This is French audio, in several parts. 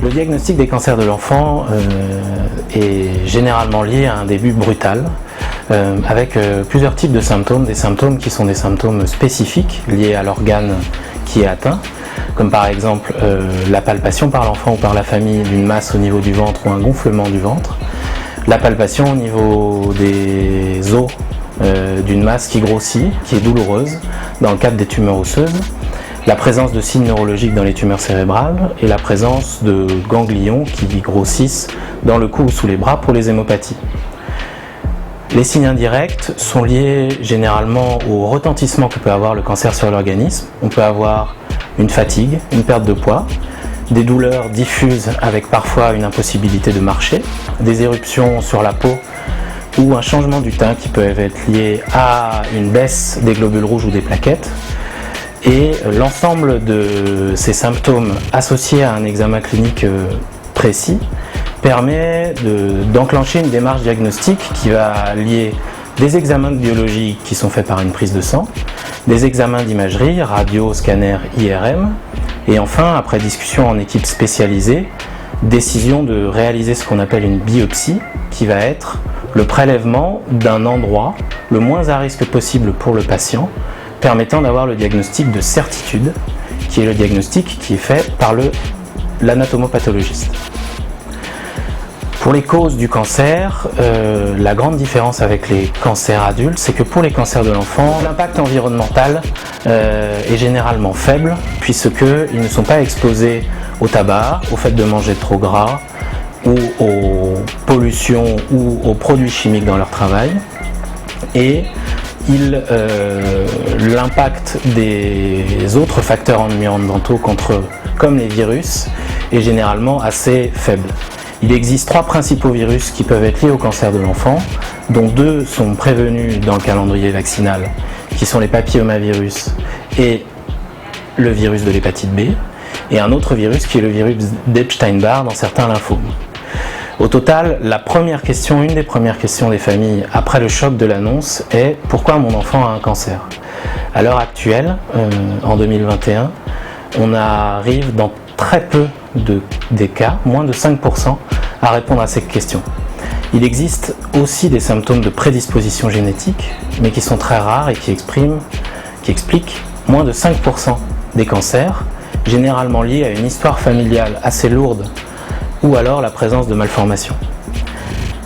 Le diagnostic des cancers de l'enfant est généralement lié à un début brutal, avec plusieurs types de symptômes, des symptômes qui sont des symptômes spécifiques liés à l'organe qui est atteint, comme par exemple la palpation par l'enfant ou par la famille d'une masse au niveau du ventre ou un gonflement du ventre, la palpation au niveau des os d'une masse qui grossit, qui est douloureuse dans le cadre des tumeurs osseuses, la présence de signes neurologiques dans les tumeurs cérébrales et la présence de ganglions qui grossissent dans le cou ou sous les bras pour les hémopathies. Les signes indirects sont liés généralement au retentissement que peut avoir le cancer sur l'organisme. On peut avoir une fatigue, une perte de poids, des douleurs diffuses avec parfois une impossibilité de marcher, des éruptions sur la peau ou un changement du teint qui peut être lié à une baisse des globules rouges ou des plaquettes. Et l'ensemble de ces symptômes associés à un examen clinique précis permet d'enclencher une démarche diagnostique qui va lier des examens de biologie qui sont faits par une prise de sang, des examens d'imagerie, radio, scanner, IRM, et enfin, après discussion en équipe spécialisée, décision de réaliser ce qu'on appelle une biopsie, qui va être le prélèvement d'un endroit le moins à risque possible pour le patient, permettant d'avoir le diagnostic de certitude, qui est le diagnostic qui est fait par l'anatomopathologiste. Pour les causes du cancer, la grande différence avec les cancers adultes, c'est que pour les cancers de l'enfant, l'impact environnemental est généralement faible, puisqu'ils ne sont pas exposés au tabac, au fait de manger trop gras, ou aux pollutions ou aux produits chimiques dans leur travail. Et l'impact des autres facteurs environnementaux contre eux, comme les virus, est généralement assez faible. Il existe 3 principaux virus qui peuvent être liés au cancer de l'enfant, dont 2 sont prévenus dans le calendrier vaccinal, qui sont les papillomavirus et le virus de l'hépatite B, et un autre virus qui est le virus d'Epstein-Barr dans certains lymphomes. Au total, une des premières questions des familles après le choc de l'annonce est « Pourquoi mon enfant a un cancer ?» À l'heure actuelle, en 2021, on arrive dans très peu des cas, moins de 5%, à répondre à cette question. Il existe aussi des symptômes de prédisposition génétique, mais qui sont très rares et qui expliquent moins de 5% des cancers, généralement liés à une histoire familiale assez lourde ou alors la présence de malformations.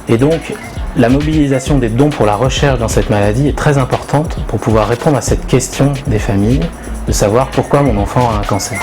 Et donc, la mobilisation des dons pour la recherche dans cette maladie est très importante pour pouvoir répondre à cette question des familles, de savoir pourquoi mon enfant a un cancer.